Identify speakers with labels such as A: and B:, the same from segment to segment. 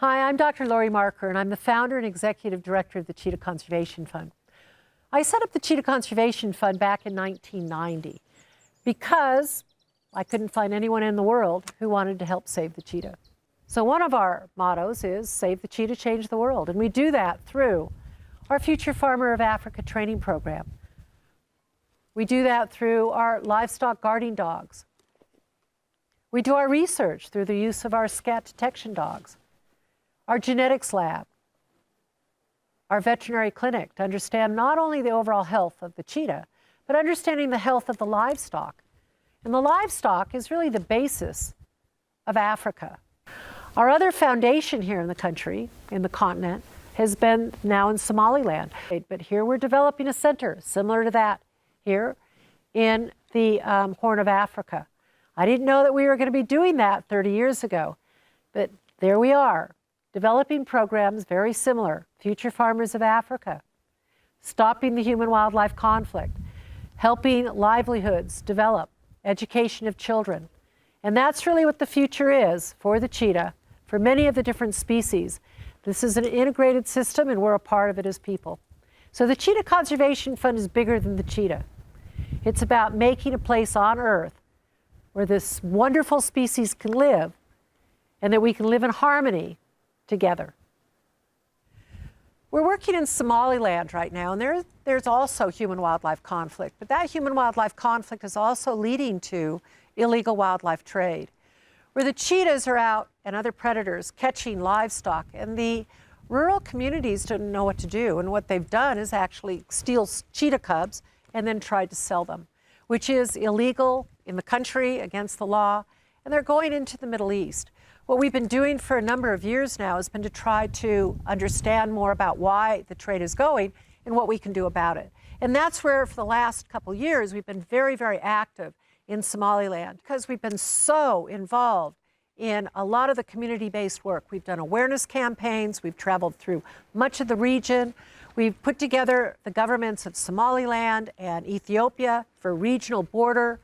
A: Hi, I'm Dr. Lori Marker, and I'm the founder and executive director of the Cheetah Conservation Fund. I set up the Cheetah Conservation Fund back in 1990 because I couldn't find anyone in the world who wanted to help save the cheetah. So one of our mottos is Save the Cheetah, Change the World, and we do that through our Future Farmer of Africa training program. We do that through our livestock guarding dogs. We do our research through the use of our scat detection dogs, our genetics lab, our veterinary clinic to understand not only the overall health of the cheetah, but understanding the health of the livestock. And the livestock is really the basis of Africa. Our other foundation here in the country, in the continent, has been now in Somaliland. But here we're developing a center similar to that here in the Horn of Africa. I didn't know that we were going to be doing that 30 years ago, but there we are, developing programs very similar, Future Farmers of Africa, stopping the human-wildlife conflict, helping livelihoods develop, education of children. And that's really what the future is for the cheetah, for many of the different species. This is an integrated system, and we're a part of it as people. So the Cheetah Conservation Fund is bigger than the cheetah. It's about making a place on Earth where this wonderful species can live and that we can live in harmony together. We're working in Somaliland right now, and there's also human-wildlife conflict, but that human-wildlife conflict is also leading to illegal wildlife trade, where the cheetahs are out and other predators catching livestock, and the rural communities don't know what to do, and what they've done is actually steal cheetah cubs and then tried to sell them, which is illegal in the country, against the law, and they're going into the Middle East. What we've been doing for a number of years now has been to try to understand more about why the trade is going and what we can do about it. And that's where, for the last couple years, we've been very, very active in Somaliland because we've been so involved in a lot of the community-based work. We've done awareness campaigns, we've traveled through much of the region, we've put together the governments of Somaliland and Ethiopia for regional border.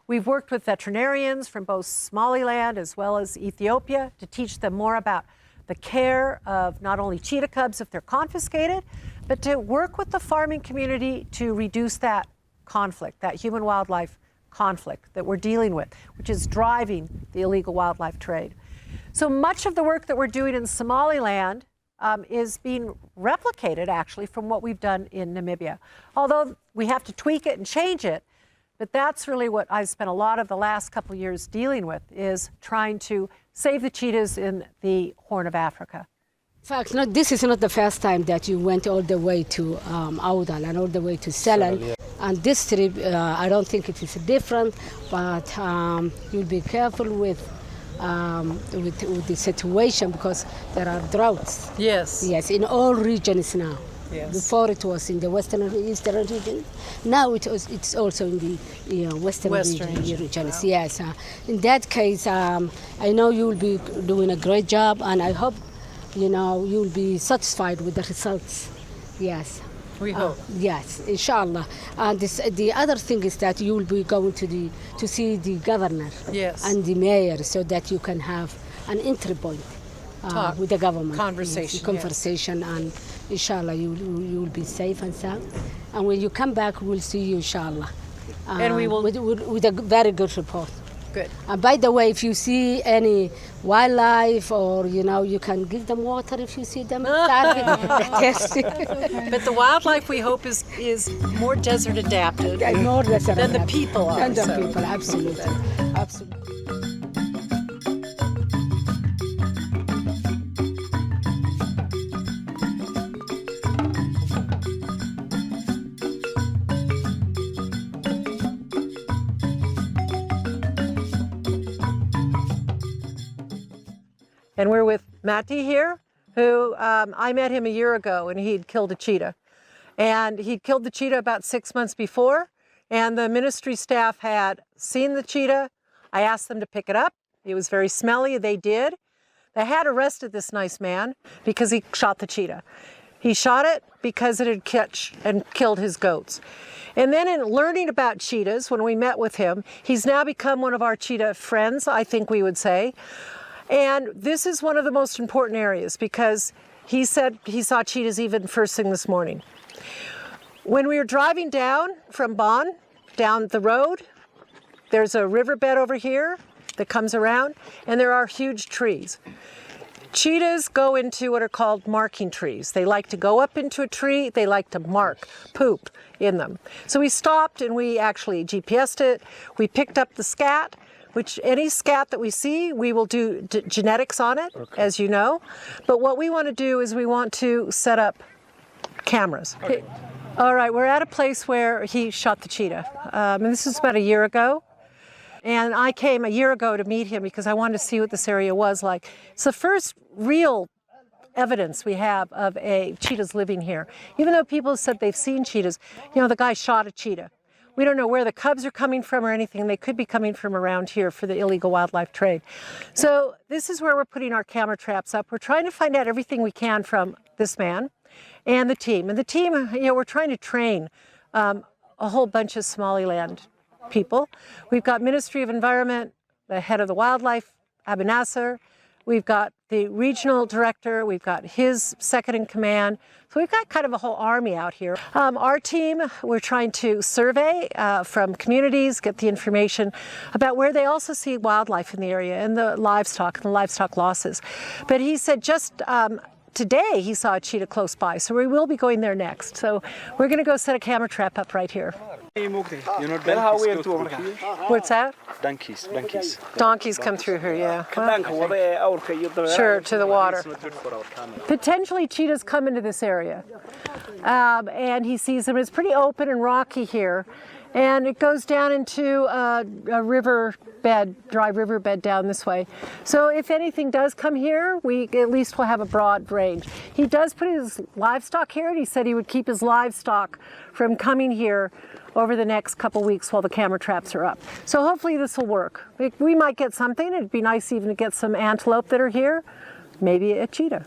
A: We've worked with veterinarians from both Somaliland as well as Ethiopia to teach them more about the care of not only cheetah cubs if they're confiscated, but to work with the farming community to reduce that conflict, that human-wildlife conflict that we're dealing with, which is driving the illegal wildlife trade. So much of the work that we're doing in Somaliland is being replicated actually from what we've done in Namibia. Although we have to tweak it and change it, but that's really what I've spent a lot of the last couple of years dealing with, is trying to save the cheetahs in the Horn of Africa.
B: In fact, this is not the first time that you went all the way to Audal and all the way to Selal. Yeah. And this trip, I don't think it is different, but you'll be careful with the situation because there are droughts.
A: Yes.
B: Yes, in all regions now.
A: Yes.
B: Before it was in the western and eastern region. Now it's also in the western regions. Wow. Yes. In that case, I know you'll be doing a great job, and I hope you'll be satisfied with the results. Yes.
A: We hope.
B: Yes, inshallah. And the other thing is that you will be going to see the governor.
A: Yes.
B: And the mayor, so that you can have an entry point with the government.
A: Conversation.
B: Yes, conversation, yes. And inshallah you will be safe and sound. And when you come back, we'll see you, inshallah.
A: And we will
B: with a very good report.
A: Good.
B: And by the way, if you see any wildlife, or you can give them water if you see them.
A: But the wildlife, we hope, is more desert adapted than the people are.
B: Than the people, absolutely, absolutely.
A: And we're with Matti here, who I met him a year ago, and he'd killed a cheetah. And he'd killed the cheetah about 6 months before, and the ministry staff had seen the cheetah. I asked them to pick it up. It was very smelly. They did. They had arrested this nice man because he shot the cheetah. He shot it because it had catch and killed his goats. And then in learning about cheetahs, when we met with him, he's now become one of our cheetah friends, I think we would say. And this is one of the most important areas because he said he saw cheetahs even first thing this morning. When we were driving down from Bonn, down the road, there's a riverbed over here that comes around, and there are huge trees. Cheetahs go into what are called marking trees. They like to go up into a tree, they like to mark, poop in them. So we stopped and we actually GPS'd it. We picked up the scat, which any scat that we see, we will do genetics on it, as you know. But what we want to do is we want to set up cameras. Okay. All right, we're at a place where he shot the cheetah. And this is about a year ago. And I came a year ago to meet him because I wanted to see what this area was like. It's the first real evidence we have of cheetahs living here. Even though people said they've seen cheetahs, you know, the guy shot a cheetah. We don't know where the cubs are coming from or anything. They could be coming from around here for the illegal wildlife trade. So this is where we're putting our camera traps up. We're trying to find out everything we can from this man and the team. And the team, you know, we're trying to train a whole bunch of Somaliland people. We've got Ministry of Environment, the head of the wildlife, Abu Nasser. We've got the regional director. We've got his second in command. So we've got kind of a whole army out here. Our team, we're trying to survey from communities, get the information about where they also see wildlife in the area and the livestock losses. But he said just today he saw a cheetah close by, so we will be going there next. So we're going to go set a camera trap up right here. What's that?
C: Donkeys.
A: Donkeys come through here, yeah. Well, sure, to the water. Potentially cheetahs come into this area. And he sees them. It's pretty open and rocky here. And it goes down into a riverbed, dry riverbed down this way. So if anything does come here, we at least will have a broad range. He does put his livestock here, and he said he would keep his livestock from coming here over the next couple weeks while the camera traps are up. So hopefully this will work. We might get something. It'd be nice even to get some antelope that are here, maybe a cheetah.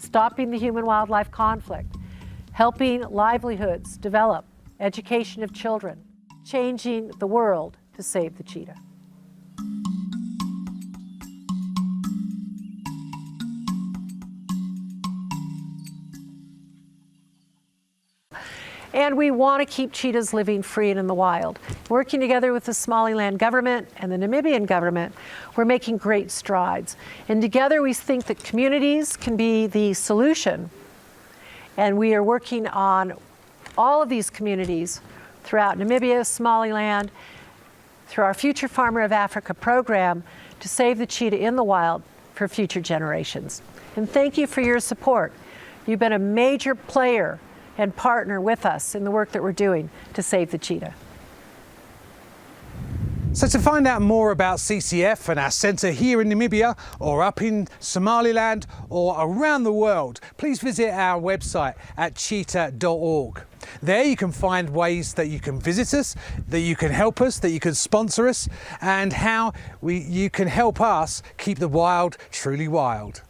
A: Stopping the human-wildlife conflict, helping livelihoods develop, education of children, changing the world to save the cheetah. And we want to keep cheetahs living free and in the wild. Working together with the Somaliland government and the Namibian government, we're making great strides. And together we think that communities can be the solution. And we are working on all of these communities throughout Namibia, Somaliland, through our Future Farmer of Africa program to save the cheetah in the wild for future generations. And thank you for your support. You've been a major player and partner with us in the work that we're doing to save the cheetah.
D: So to find out more about CCF and our centre here in Namibia or up in Somaliland or around the world, please visit our website at cheetah.org. There you can find ways that you can visit us, that you can help us, that you can sponsor us, and how you can help us keep the wild truly wild.